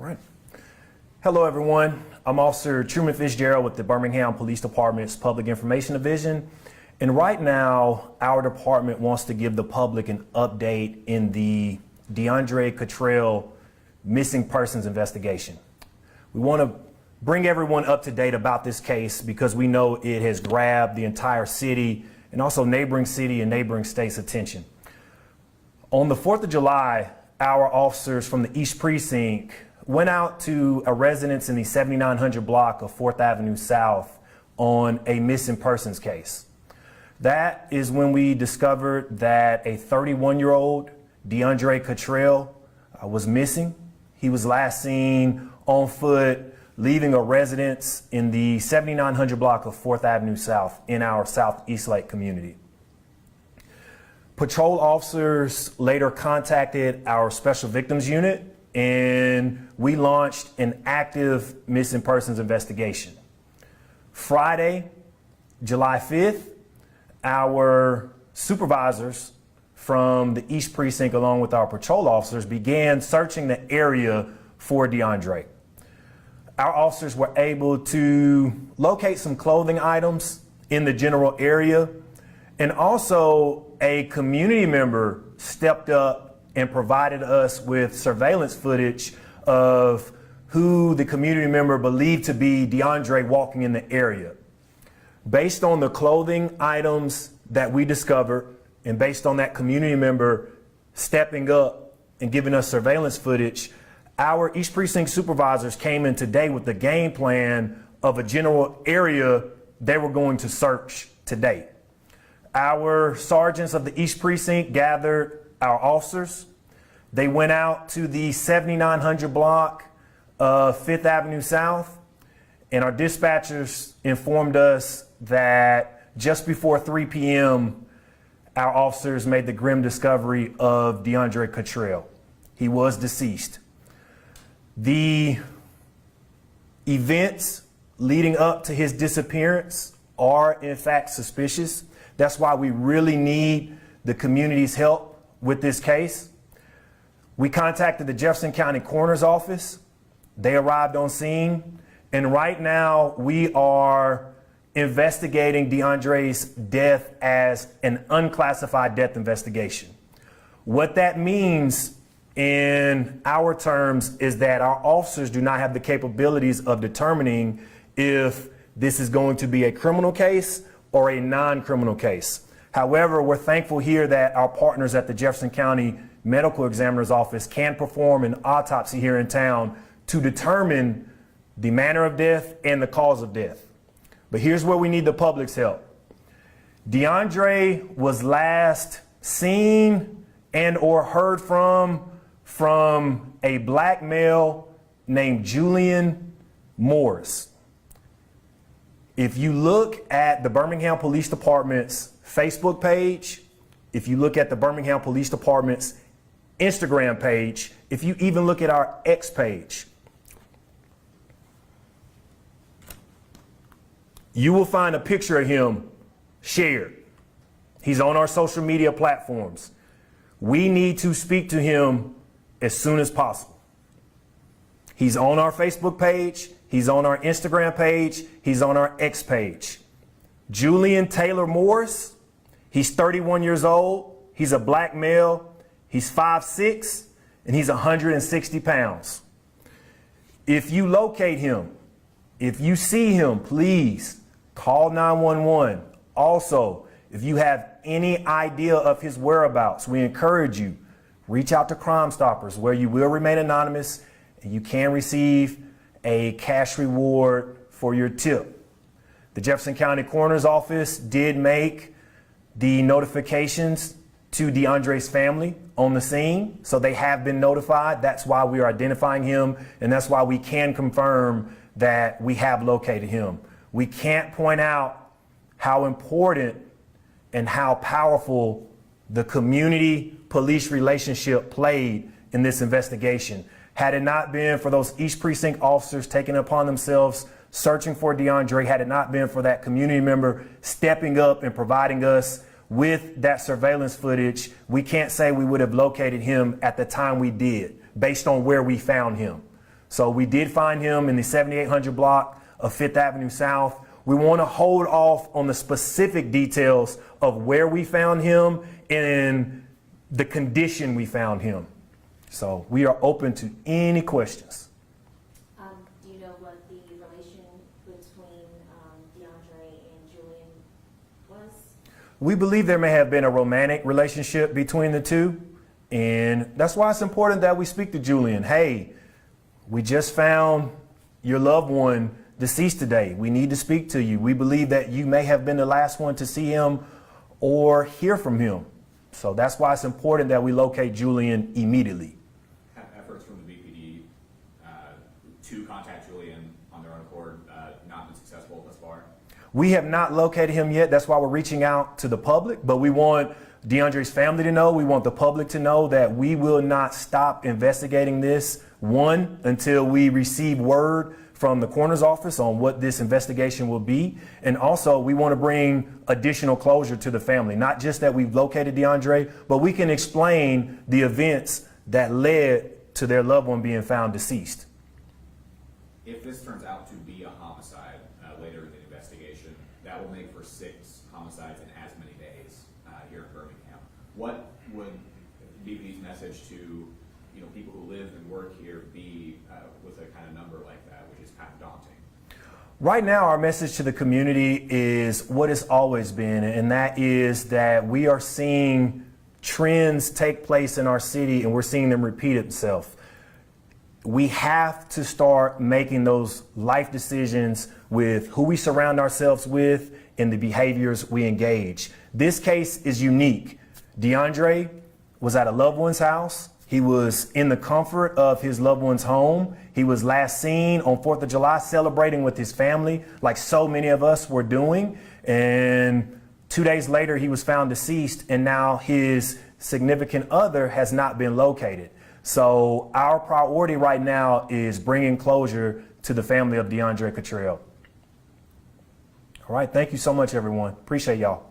Right. Hello, everyone. I'm Officer Truman Fitzgerald with the Birmingham Police Department's Public Information Division. And right now, our department wants to give the public an update in the DeAndre Cottrell missing persons investigation. We want to bring everyone up to date about this case because we know it has grabbed the entire city and also neighboring city and neighboring states' attention. On the 4th of July, our officers from the East Precinct went out to a residence in the 7900 block of 4th Avenue South on a missing persons case. That is when we discovered that a 31-year-old DeAndre Cottrell was missing. He was last seen on foot leaving a residence in the 7900 block of 4th Avenue South in our South East Lake community. Patrol officers later contacted our Special Victims Unit and we launched an active missing persons investigation. Friday, July 5th, our supervisors from the East Precinct along with our patrol officers began searching the area for DeAndre. Our officers were able to locate some clothing items in the general area, and also a community member stepped up and provided us with surveillance footage of who the community member believed to be DeAndre walking in the area. Based on the clothing items that we discovered and based on that community member stepping up and giving us surveillance footage, our East Precinct supervisors came in today with the game plan of a general area they were going to search today. Our sergeants of the East Precinct gathered our officers. They went out to the 7900 block of 5th Avenue South, and our dispatchers informed us that just before 3 p.m., our officers made the grim discovery of DeAndre Cottrell. He was deceased. The events leading up to his disappearance are in fact suspicious. That's why we really need the community's help with this case. We contacted the Jefferson County Coroner's Office. They arrived on scene, and right now we are investigating DeAndre's death as an unclassified death investigation. What that means in our terms is that our officers do not have the capabilities of determining if this is going to be a criminal case or a non-criminal case. However, we're thankful here that our partners at the Jefferson County Medical Examiner's Office can perform an autopsy here in town to determine the manner of death and the cause of death. But here's where we need the public's help. DeAndre was last seen and or heard from a black male named Julian Morris. If you look at the Birmingham Police Department's Facebook page, if you look at the Birmingham Police Department's Instagram page, if you even look at our X page, you will find a picture of him shared. He's on our social media platforms. We need to speak to him as soon as possible. He's on our Facebook page. He's on our Instagram page. He's on our X page. Julian Taylor Morris. He's 31 years old. He's a black male. He's 5'6", and he's 160 pounds. If you locate him, if you see him, please call 911. Also, if you have any idea of his whereabouts, we encourage you, reach out to Crime Stoppers, where you will remain anonymous and you can receive a cash reward for your tip. The Jefferson County Coroner's Office did make the notifications to DeAndre's family on the scene, so they have been notified. That's why we are identifying him, and that's why we can confirm that we have located him. We can't point out how important and how powerful the community-police relationship played in this investigation. Had it not been for those East Precinct officers taking it upon themselves searching for DeAndre, had it not been for that community member stepping up and providing us with that surveillance footage, we can't say we would have located him at the time we did, based on where we found him. So we did find him in the 7800 block of 5th Avenue South. We want to hold off on the specific details of where we found him and the condition we found him. So we are open to any questions. Do you know what the relation between DeAndre and Julian was? We believe there may have been a romantic relationship between the two. And that's why it's important that we speak to Julian. Hey, we just found your loved one deceased today. We need to speak to you. We believe that you may have been the last one to see him or hear from him. So that's why it's important that we locate Julian immediately. Have efforts from the BPD to contact Julian on their own accord not been successful thus far? We have not located him yet. That's why we're reaching out to the public, but we want DeAndre's family to know, we want the public to know that we will not stop investigating this, one, until we receive word from the coroner's office on what this investigation will be. And also we want to bring additional closure to the family, not just that we've located DeAndre, but we can explain the events that led to their loved one being found deceased. If this turns out to be a homicide later in the investigation, that will make for 6 homicides in as many days here in Birmingham. What would BPD's message to people who live and work here be with a kind of number like that, which is kind of daunting? Right now, our message to the community is what it's always been, and that is that we are seeing trends take place in our city and we're seeing them repeat itself. We have to start making those life decisions with who we surround ourselves with and the behaviors we engage. This case is unique. DeAndre was at a loved one's house. He was in the comfort of his loved one's home. He was last seen on 4th of July celebrating with his family, like so many of us were doing. And 2 days later, he was found deceased, and now his significant other has not been located. So our priority right now is bringing closure to the family of DeAndre Cottrell. All right. Thank you so much, everyone. Appreciate y'all.